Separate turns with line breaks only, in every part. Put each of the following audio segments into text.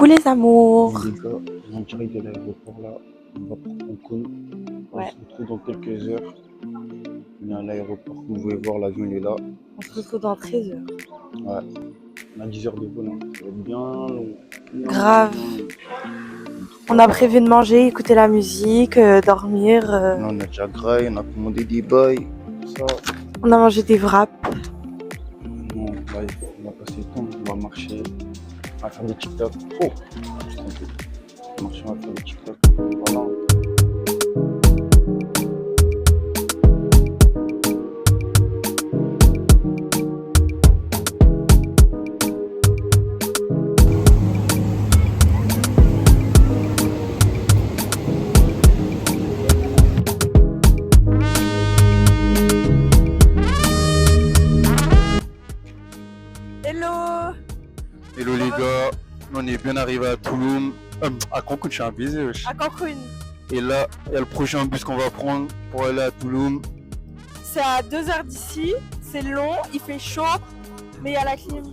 les amours.
Les gars, en direct de l'aéroport là, on va pour Cancun.
Ouais.
On se retrouve dans quelques heures. On est à l'aéroport, comme vous pouvez voir, l'avion il est là.
On se retrouve dans 13 heures.
Ouais, on a 10 heures de vol, hein. Ça va être bien long.
Grave. On a prévu de manger, écouter la musique, dormir.
Là, on a déjà graille, on a commandé des bails, ça.
On a mangé des wraps.
Non, là, on va passer le temps, on va marcher, on va faire des TikTok. Oh, je t'en prie. On va marcher, on va faire des TikTok. Voilà.
Hello.
Hello les gars, on est bien arrivé à Tulum, à Cancun, je suis un baiser wesh.
À Cancun.
Et là, il y a le prochain bus qu'on va prendre pour aller à Tulum.
C'est à 2 heures d'ici. C'est long, il fait chaud, mais il y a la clim.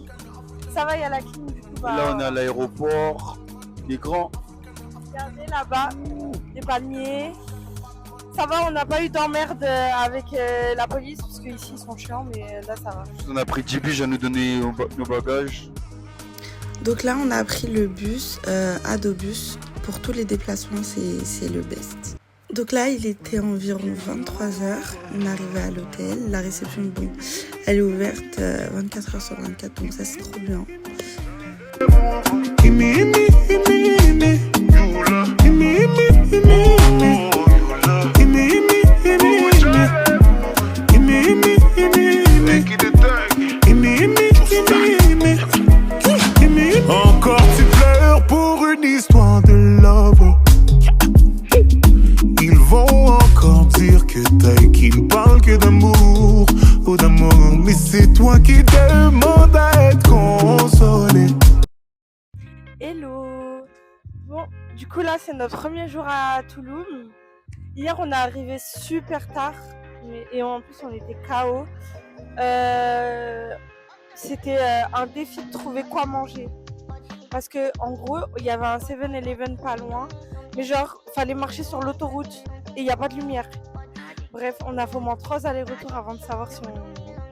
Ça va, il y a la clim du coup.
Là, on est à l'aéroport, il est grand.
Regardez là-bas, les palmiers. Ça va, on n'a pas eu d'emmerde avec la police, parce qu'ici ils sont chiants, mais là ça va.
On a pris 10 bus à nous donner nos bagages.
Donc là, on a pris le bus, Adobus. Pour tous les déplacements, c'est le best. Donc là, il était environ 23h. On est arrivé à l'hôtel. La réception, bon, elle est ouverte 24h sur 24, donc ça, c'est trop bien.
Encore tu pleures pour une histoire de love. Ils vont encore dire que t'es qui ne parle que d'amour ou d'amour. Mais c'est toi qui demandes à être consolé.
Hello. Bon, du coup là c'est notre premier jour à Tulum. Hier on est arrivé super tard et en plus on était KO. C'était un défi de trouver quoi manger. Parce que en gros il y avait un 7-Eleven pas loin, mais genre fallait marcher sur l'autoroute et il n'y a pas de lumière. Bref, on a fait au moins 3 allers-retours avant de savoir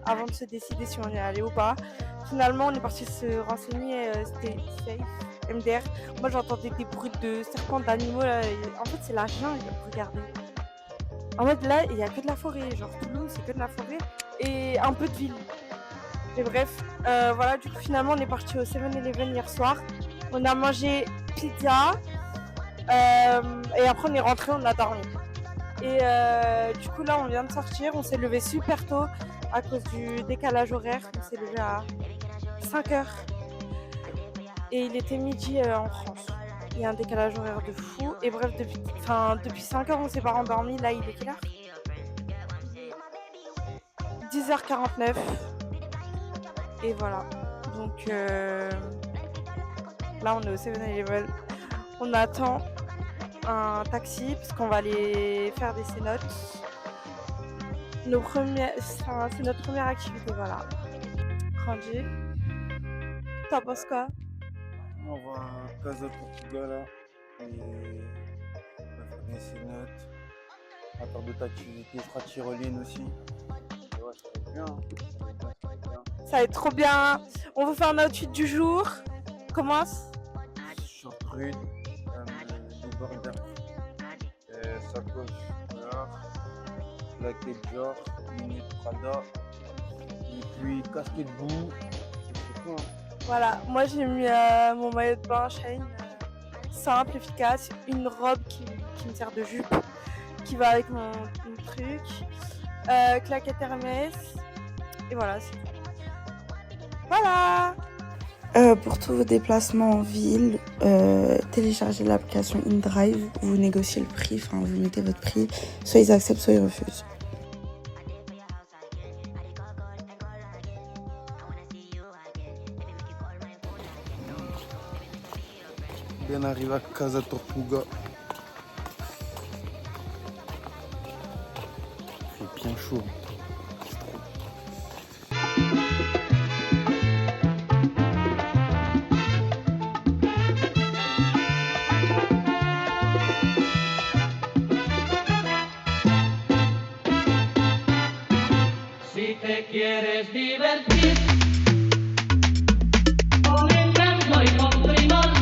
avant de se décider si on y allait ou pas. Finalement on est parti se renseigner, c'était safe, MDR. Moi j'entendais des bruits de serpents, d'animaux là. En fait c'est la jungle, regardez. En mode là il n'y a que de la forêt, genre Toulouse c'est que de la forêt et un peu de ville. Et bref, voilà, du coup finalement on est parti au 7-Eleven hier soir. On a mangé pizza et après on est rentré, on a dormi. Et du coup là on vient de sortir, on s'est levé super tôt à cause du décalage horaire. On s'est levé à 5h et il était midi en France. Il y a un décalage horaire de fou. Et bref, depuis 5h on s'est pas rendormi. Là il est quelle heure ? 10h49. Et voilà, donc là on est au 7-Eleven, on attend un taxi parce qu'on va aller faire des cénotes. C'est notre première activité, voilà. Randy, t'en penses quoi ?
On va à Casa Portugal là, et on va faire des cénotes. On va faire d'autres activités, on fera tyrolienne aussi. Et ouais, ça va être bien.
Ça va être trop bien. On va faire un outfit du jour. Commence.
Short rude, débardeur, sacoche noire, plaquette Dior, lunettes Prada, et puis casquette boue. C'est tout, hein.
Voilà, moi j'ai mis mon maillot de bain Shine, simple, efficace, une robe qui me sert de jupe, qui va avec mon truc, claquette Hermès, et voilà, c'est tout. Voilà.
Pour tous vos déplacements en ville, téléchargez l'application InDrive, vous négociez le prix, enfin vous mettez votre prix, soit ils acceptent, soit ils refusent.
Bien arrivé à Casa Tortuga. Il fait bien chaud. C'est trop.
divertir. Con encanto y con primor.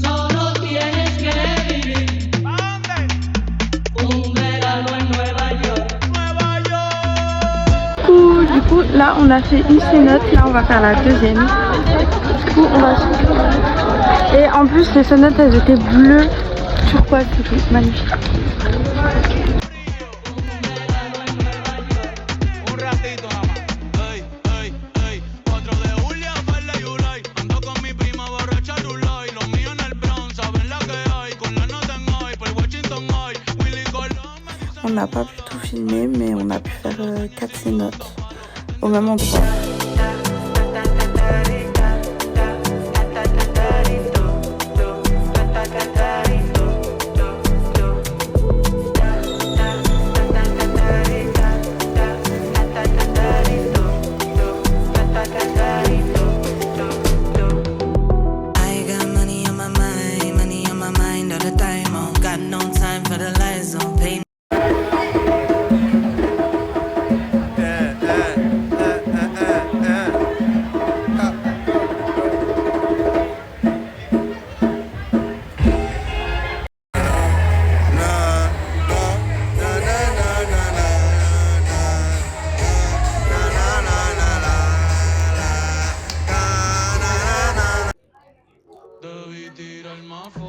Solo tienes que vivir. Un verano en Nueva York.
Du coup, là on a fait une cénote, là on va faire la deuxième. Du coup, on va. Et en plus, les cénotes elles étaient bleues, turquoise, c'était magnifique.
On n'a pas pu tout filmer, mais on a pu faire 4 cénotes au même endroit.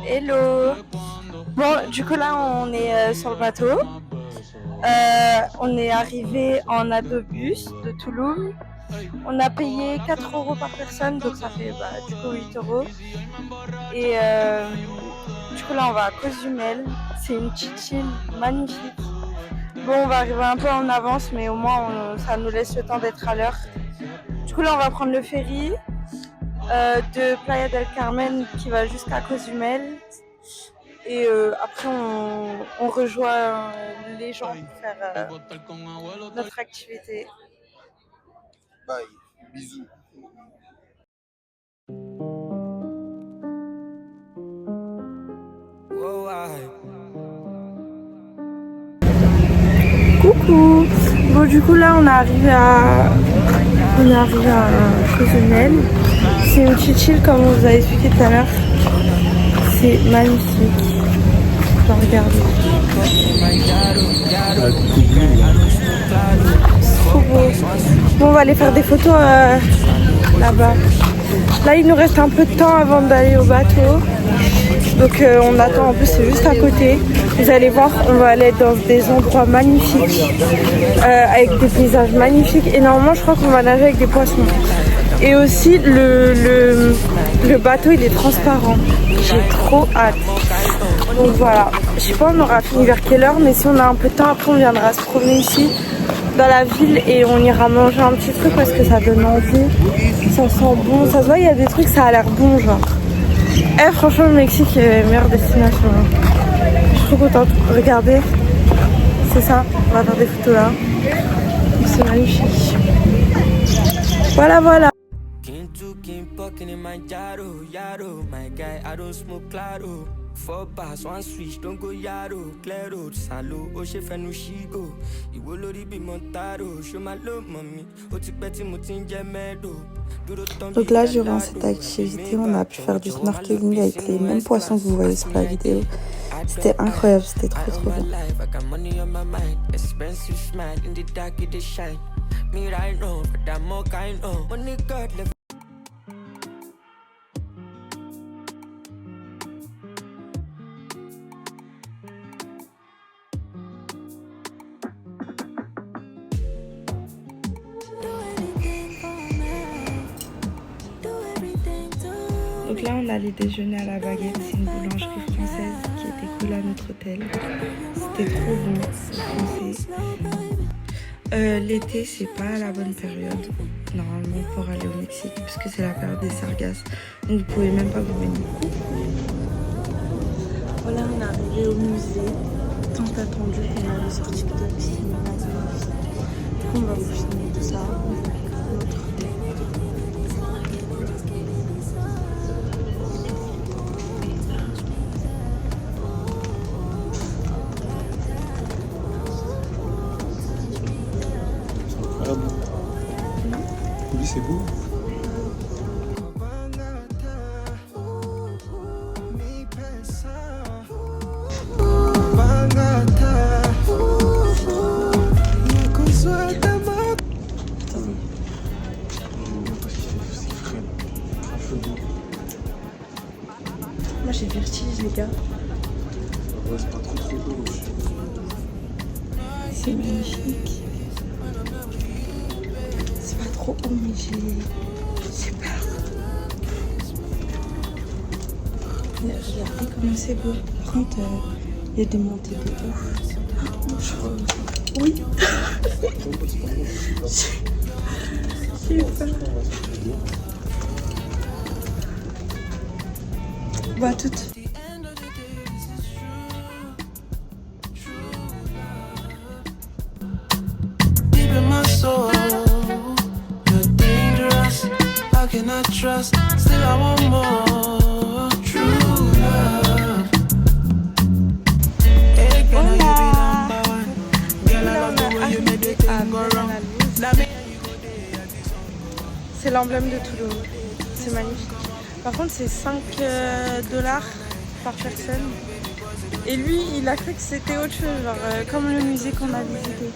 Hello. Bon, du coup là on est sur le bateau. On est arrivé en adobus de Touloum. On a payé 4 € par personne, donc ça fait du coup 8 €. Et du coup là on va à Cozumel. C'est une petite île magnifique. Bon, on va arriver un peu en avance, mais au moins ça nous laisse le temps d'être à l'heure. Du coup là on va prendre le ferry de Playa del Carmen qui va jusqu'à Cozumel. Et après on rejoint les gens pour faire notre activité.
Bye, bisous.
Coucou. Bon, du coup là on est arrivé à Cozumel. C'est une petite île comme on vous a expliqué tout à l'heure. C'est magnifique. Regardez. C'est trop beau. Bon, on va aller faire des photos là-bas. Là il nous reste un peu de temps avant d'aller au bateau. Donc on attend, en plus c'est juste à côté. Vous allez voir, on va aller dans des endroits magnifiques, avec des paysages magnifiques. Et normalement je crois qu'on va nager avec des poissons. Et aussi le bateau il est transparent. J'ai trop hâte. Donc voilà, je sais pas on aura fini vers quelle heure, mais si on a un peu de temps après on viendra se promener ici dans la ville et on ira manger un petit truc parce que ça donne envie. Ça sent bon, ça se voit il y a des trucs, ça a l'air bon genre. Franchement le Mexique est la meilleure destination. Je suis trop contente. Regardez, c'est ça, on va faire des photos là. C'est magnifique. Voilà voilà. Four bars, one switch, don't go yaro, claro, salo, oche fenu shigo, iwo lori bi montaro, show my love mommy, oti peti mutinje medo. Donc là, durant cette activité, on a pu faire du snorkeling avec les mêmes poissons que vous voyez sur la vidéo. C'était incroyable, c'était trop trop bien. Donc là, on allait déjeuner à la baguette. C'est une boulangerie française qui était cool à notre hôtel. C'était trop bon, français. L'été, c'est pas la bonne période, normalement, pour aller au Mexique, puisque c'est la période des sargasses. Donc vous pouvez même pas vous baigner. Voilà, on est arrivé au musée. Tant attendu qu'on avait sorti de piscine magnifique. Du coup, on va vous filmer tout ça.
Lui, c'est beau.
Moi j'ai vertige les gars.
Ouais, c'est pas trop beau.
C'est magnifique. C'est pas trop haut mais j'ai peur. Regardez comment c'est beau. Par contre, il y a des montées de ouf. Oui. J'ai peur. Bah toutes.
Deep in my soul, you're dangerous. How can I trust? Still I want more true love. Hey, can I give you number one? Girl, I love the way you make the thing go wrong.
C'est l'emblème de Toulouse. C'est magnifique. Par contre, c'est 5 $ par personne. Et lui, il a cru que c'était autre chose, genre comme le musée qu'on a visité.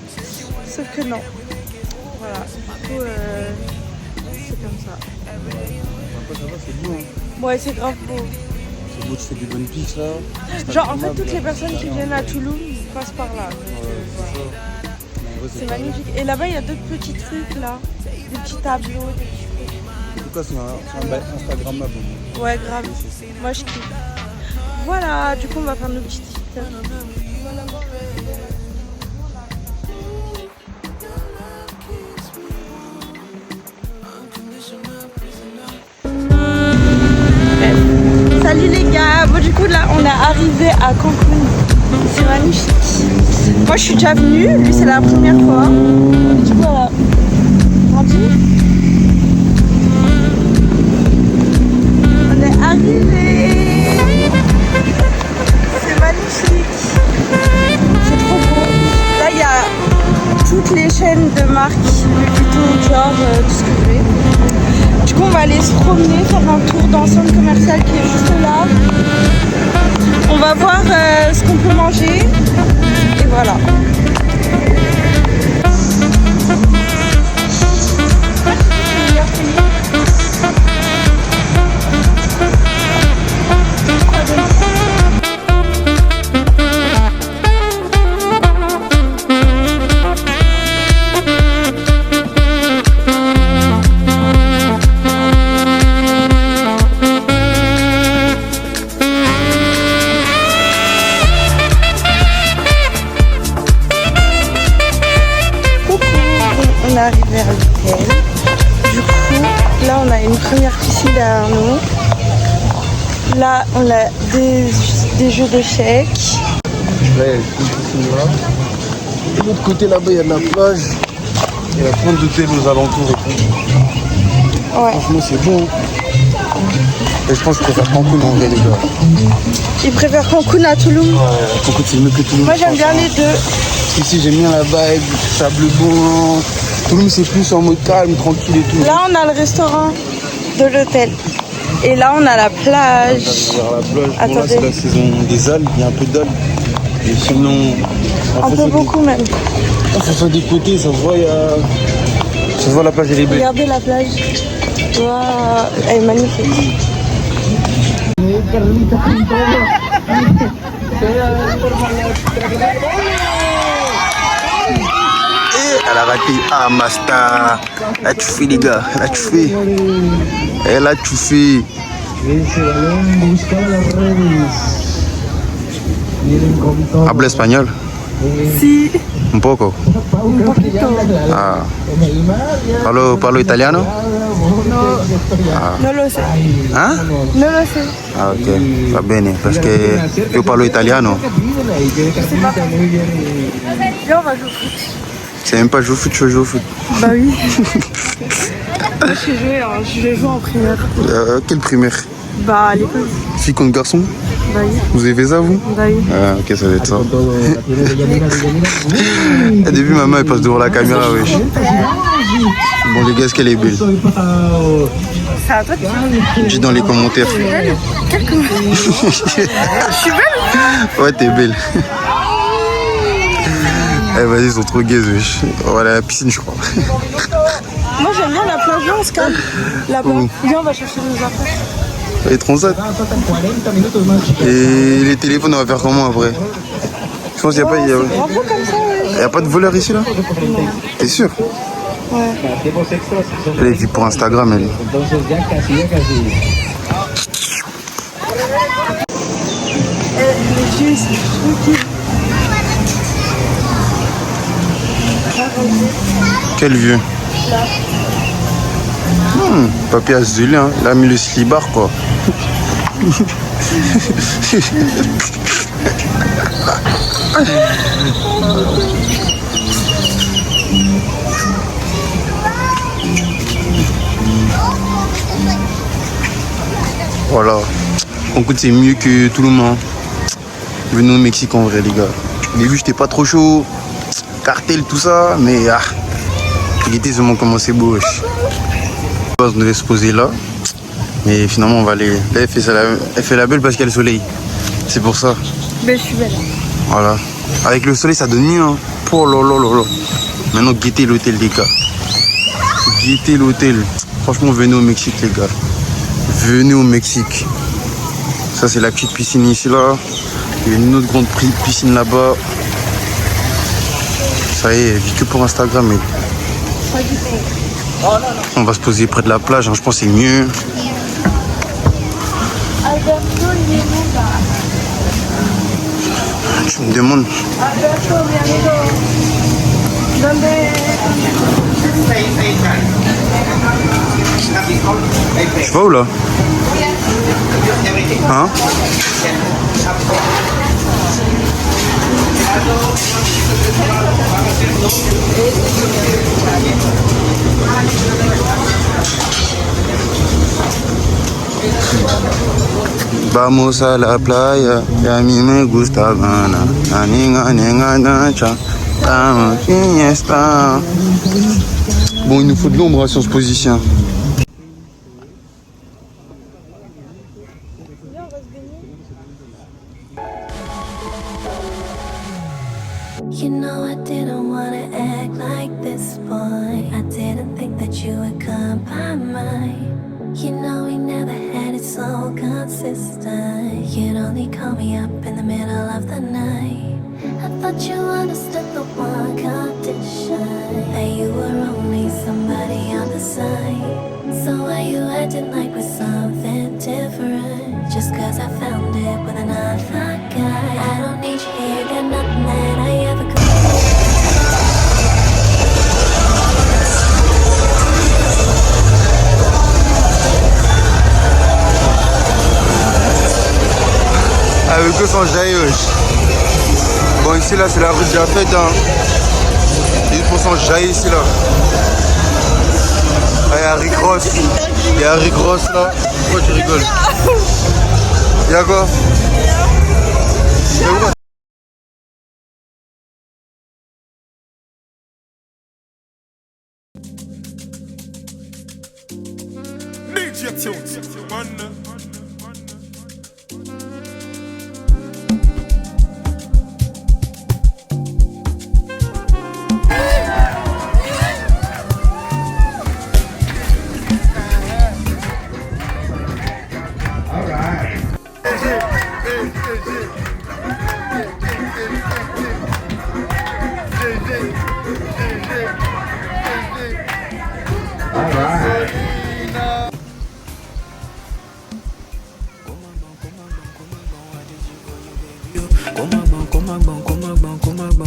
Sauf que non. Voilà, du coup, c'est comme ça.
Après, ça va, c'est beau. Hein.
Ouais, c'est grave beau.
C'est beau, tu fais des bonnes pics là.
Genre, en fait, toutes les personnes qui viennent à Toulouse passent par là. Voilà. C'est magnifique. Et là-bas, il y a d'autres petits trucs là. Des petits tableaux, des petits trucs.
En tout cas, c'est Instagrammable.
Ouais, grave. Moi, je kiffe. Voilà, du coup, on va faire nos petites TikTok. Salut les gars. Bon, du coup, là, on est arrivé à Cancun. C'est magnifique. Moi, je suis déjà venue. Lui, c'est la première fois. Et du coup, voilà. On est arrivé. C'est magnifique. C'est trop beau. Là, il y a toutes les chaînes de marques, Louis Vuitton, Dior, tout ce que vous voulez. Du coup, on va aller se promener, faire un tour dans le centre commercial qui est juste là. On va voir ce qu'on peut manger. Et voilà. On est arrivé à l'hôtel. Du coup, là on a une première piscine derrière nous. Là on a des jeux d'échecs.
Là, il y a une piscine là. De l'autre côté là-bas, il y a de la plage. Il y a plein d'hôtels aux alentours et tout.
Ouais.
Franchement, c'est bon. Et je pense que je préfère Cancun en vrai, les gars.
Ils préfèrent Cancun à Toulouse.
Ouais, Cancun, c'est mieux que Toulouse.
Moi j'aime bien les deux.
Ici, j'aime bien la vibe, sable blanc. Toulouse, c'est plus en mode calme, tranquille et tout.
Là on a le restaurant de l'hôtel. Et là on a la plage.
Vers la plage. Bon, là,
Attendez.
c'est la saison des algues, il y a un peu d'algues. Et sinon,
Un peu beaucoup même.
Ça soit des côtés, ça se voit, ça se voit la plage, elle est belle.
Regardez la plage. Waouh, elle est magnifique.
Elle a raté. Ah, Masta. Là, tu fais, les gars. Là, tu fais. Et là, tu fais. Habla espagnol?
Si.
Un poco.
Un poquito.
Ah. Parlo italiano?
Non lo sé.
Hein?
Non lo sé.
Ah, ok. Va bene. Parce que io parlo italiano.
Là on va jouer au foot.
C'est même pas jouer au foot, tu veux jouer au foot.
Bah oui. Moi je vais jouer en primaire.
Quelle primaire?
Bah à l'école.
Fille contre garçon?
Bah oui.
Vous avez fait ça, vous?
Bah oui.
Ah, ok, ça va être ça. Au début, maman, elle passe devant la caméra, wesh. Bon les gars, est-ce qu'elle est belle?
C'est à toi de
Dis dans les commentaires.
Quel commentaire? Je suis belle?
Ouais, t'es belle. Eh vas-y, ils sont trop gays, wesh. On va aller à la piscine, je crois.
Moi j'aime bien la plage, on se calme. Là-bas.
Où?
Viens, on va chercher nos affaires.
Les transats. Et les téléphones, on va faire comment après? Je pense qu'il n'y a pas...
Bravo comme ça, ouais.
Y a pas de voleur ici, là? T'es sûr?
Ouais.
Elle est pour Instagram, elle.
Les yeux, c'est tranquille.
Quel vieux? Papy a zelé, hein. Il a mis le slibard, quoi. Voilà. Écoute, c'est mieux que tout le monde. Venez au Mexique en vrai, les gars. Au début, j'étais pas trop chaud. Cartel, tout ça, mais l'été, seulement comment c'est beau. On devait se poser là, mais finalement, on va aller. Là, elle fait la belle parce qu'il y a le soleil. C'est pour ça.
Mais je suis belle.
Voilà. Avec le soleil, ça donne mieux. Hein. Oh là là là là. Maintenant, guettez l'hôtel, les gars. Guettez l'hôtel. Franchement, venez au Mexique, les gars. Venez au Mexique. Ça, c'est la petite piscine ici, là. Il y a une autre grande piscine là-bas. Ça y est, elle vit que pour Instagram. Mais... On va se poser près de la plage, hein. Je pense que c'est mieux. Tu me demandes. Tu vas où là? Hein? Vamos a la playa y a mí me gusta Habana. Bon, il nous faut de l'ombre si on se positionne.
You know I didn't wanna act like this, boy. I didn't think that you would come by mine. You know we never had it so consistent. You'd only call me up in the middle of the night. I thought you understood the one condition, that you were only somebody on the side. So why you acting like we're something different? Just cause I found it with another guy. I don't need you here, got nothing that I ever could.
Avec eux sans jailloche. Bon, ici là c'est la rue de la fête, hein. 10% jaillit ici là. Ah, il y a Rick Ross. Il y a Rick Ross là. Pourquoi tu rigoles? Il y a quoi?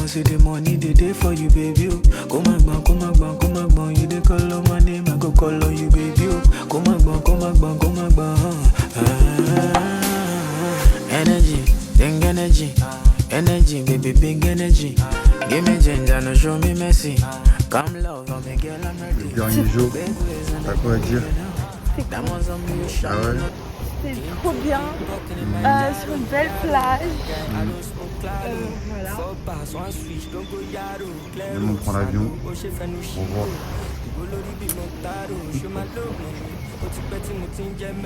See the money they day for you, baby. Come on, you they call on my name, I go call on you, baby. Come on. Energy, big energy, baby, big energy. Give me ginger, no show me messy. Come love, I'm a girl, I'm ready.
Le dernier jour, t'as quoi à dire? Ah ouais?
C'est trop bien, sur une belle plage. Voilà.
Demain on prend l'avion. Au revoir.
olórí bí mo tààrò ṣó máa lóògùn mi ó ti pẹ́ tí mo ti ń jẹ́ mẹ́.